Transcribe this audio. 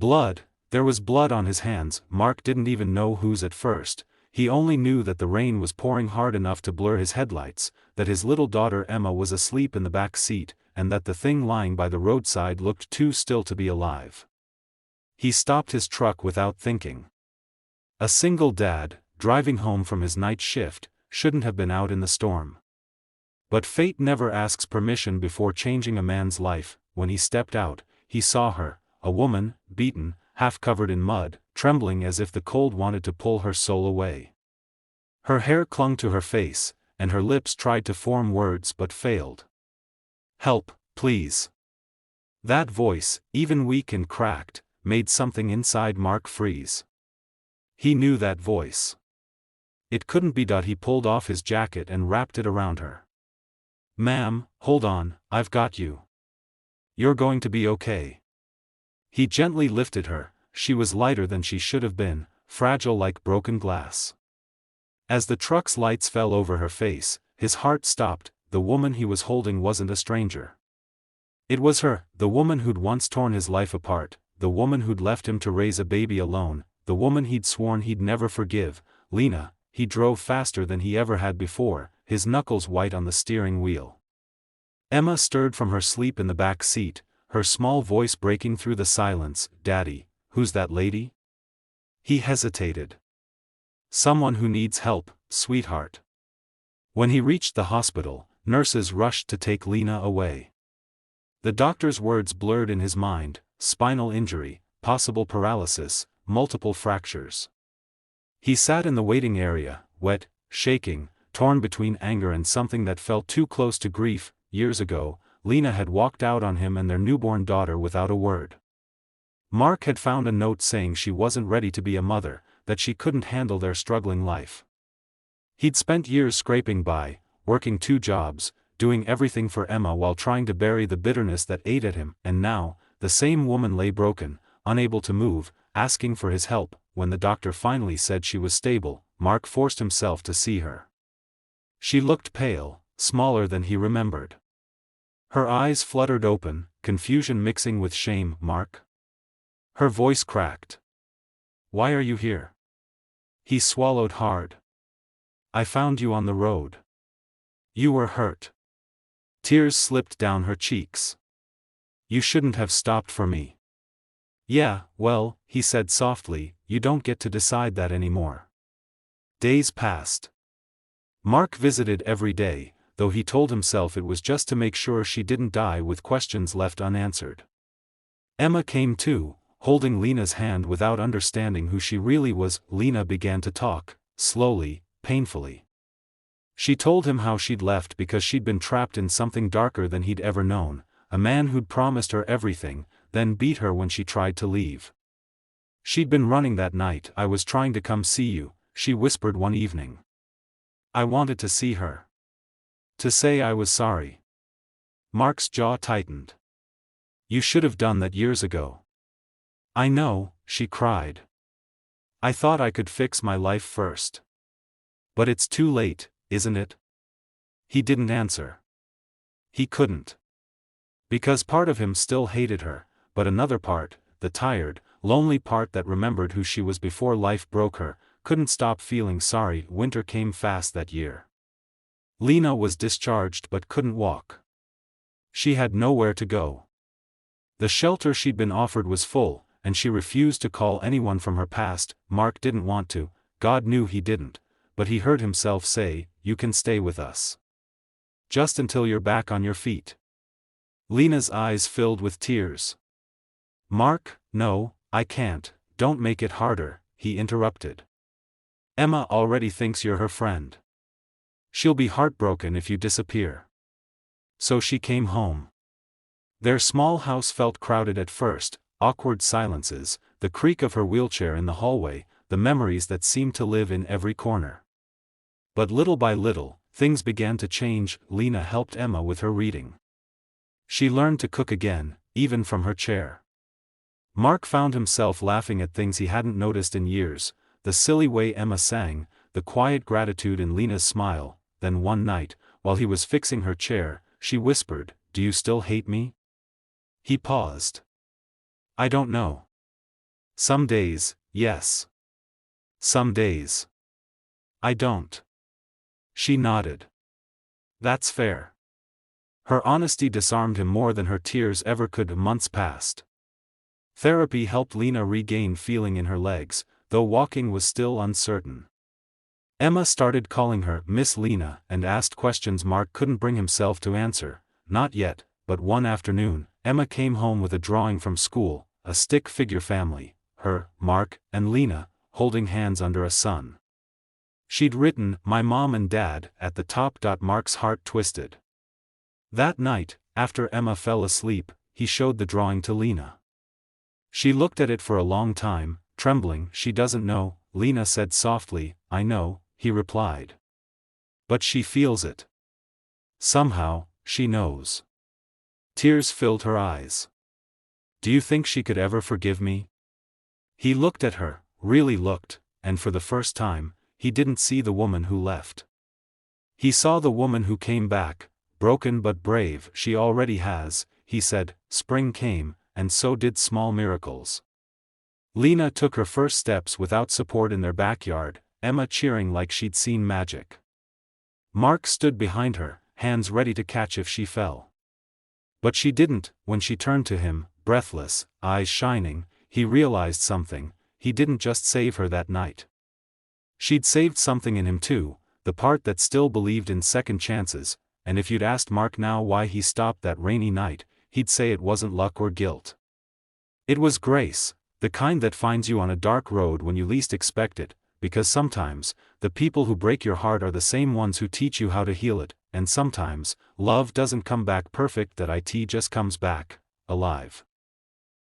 Blood, there was blood on his hands. Mark didn't even know whose at first. He only knew that the rain was pouring hard enough to blur his headlights, that his little daughter Emma was asleep in the back seat, and that the thing lying by the roadside looked too still to be alive. He stopped his truck without thinking. A single dad, driving home from his night shift, shouldn't have been out in the storm. But fate never asks permission before changing a man's life. When he stepped out, he saw her, a woman, beaten, half covered in mud, trembling as if the cold wanted to pull her soul away. Her hair clung to her face, and her lips tried to form words but failed. "Help, please." That voice, even weak and cracked, made something inside Mark freeze. He knew that voice. It couldn't be. He pulled off his jacket and wrapped it around her. "Ma'am, hold on, I've got you. You're going to be okay." He gently lifted her. She was lighter than she should have been, fragile like broken glass. As the truck's lights fell over her face, his heart stopped. The woman he was holding wasn't a stranger. It was her, the woman who'd once torn his life apart, the woman who'd left him to raise a baby alone, the woman he'd sworn he'd never forgive, Lena. He drove faster than he ever had before, his knuckles white on the steering wheel. Emma stirred from her sleep in the back seat, her small voice breaking through the silence. "Daddy, who's that lady?" He hesitated. "Someone who needs help, sweetheart." When he reached the hospital, nurses rushed to take Lena away. The doctor's words blurred in his mind: spinal injury, possible paralysis, multiple fractures. He sat in the waiting area, wet, shaking, torn between anger and something that felt too close to grief. Years ago, Lena had walked out on him and their newborn daughter without a word. Mark had found a note saying she wasn't ready to be a mother, that she couldn't handle their struggling life. He'd spent years scraping by, working 2 jobs, doing everything for Emma while trying to bury the bitterness that ate at him, and now, the same woman lay broken, unable to move, asking for his help. When the doctor finally said she was stable, Mark forced himself to see her. She looked pale, smaller than he remembered. Her eyes fluttered open, confusion mixing with shame. "Mark?" Her voice cracked. "Why are you here?" He swallowed hard. "I found you on the road. You were hurt." Tears slipped down her cheeks. "You shouldn't have stopped for me." "Yeah, well," he said softly, "you don't get to decide that anymore." Days passed. Mark visited every day, though he told himself it was just to make sure she didn't die with questions left unanswered. Emma came too, holding Lena's hand without understanding who she really was. Lena began to talk, slowly, painfully. She told him how she'd left because she'd been trapped in something darker than he'd ever known, a man who'd promised her everything, then beat her when she tried to leave. She'd been running that night. "I was trying to come see you," she whispered one evening. "I wanted to see her. To say I was sorry." Mark's jaw tightened. "You should have done that years ago." "I know," she cried. "I thought I could fix my life first. But it's too late, isn't it?" He didn't answer. He couldn't. Because part of him still hated her, but another part, the tired, lonely part that remembered who she was before life broke her, couldn't stop feeling sorry. Winter came fast that year. Lena was discharged but couldn't walk. She had nowhere to go. The shelter she'd been offered was full, and she refused to call anyone from her past. Mark didn't want to, God knew he didn't, but he heard himself say, "You can stay with us. Just until you're back on your feet." Lena's eyes filled with tears. "Mark, no, I can't, don't make it harder," he interrupted. "Emma already thinks you're her friend. She'll be heartbroken if you disappear." So she came home. Their small house felt crowded at first, awkward silences, the creak of her wheelchair in the hallway, the memories that seemed to live in every corner. But little by little, things began to change. Lena helped Emma with her reading. She learned to cook again, even from her chair. Mark found himself laughing at things he hadn't noticed in years, the silly way Emma sang, the quiet gratitude in Lena's smile. Then one night, while he was fixing her chair, she whispered, "Do you still hate me?" He paused. "I don't know. Some days, yes. Some days. I don't. She nodded. That's fair. Her honesty disarmed him more than her tears ever could. Months passed. Therapy helped Lena regain feeling in her legs, though walking was still uncertain. Emma started calling her Miss Lena and asked questions Mark couldn't bring himself to answer. Not yet, but one afternoon, Emma came home with a drawing from school, a stick figure family, her, Mark, and Lena, holding hands under a sun. She'd written, "My mom and dad," at the top. Mark's heart twisted. That night, after Emma fell asleep, he showed the drawing to Lena. She looked at it for a long time, trembling. "She doesn't know," Lena said softly. "I know," he replied. "But she feels it. Somehow, she knows." Tears filled her eyes. "Do you think she could ever forgive me?" He looked at her, really looked, and for the first time, he didn't see the woman who left. He saw the woman who came back, broken but brave. "She already has," he said. Spring came, and so did small miracles. Lena took her first steps without support in their backyard, Emma cheering like she'd seen magic. Mark stood behind her, hands ready to catch if she fell. But she didn't. When she turned to him, breathless, eyes shining, he realized something. He didn't just save her that night. She'd saved something in him too, the part that still believed in second chances, and if you'd asked Mark now why he stopped that rainy night, he'd say it wasn't luck or guilt. It was grace, the kind that finds you on a dark road when you least expect it, because sometimes, the people who break your heart are the same ones who teach you how to heal it, and sometimes, love doesn't come back perfect, that it just comes back, alive.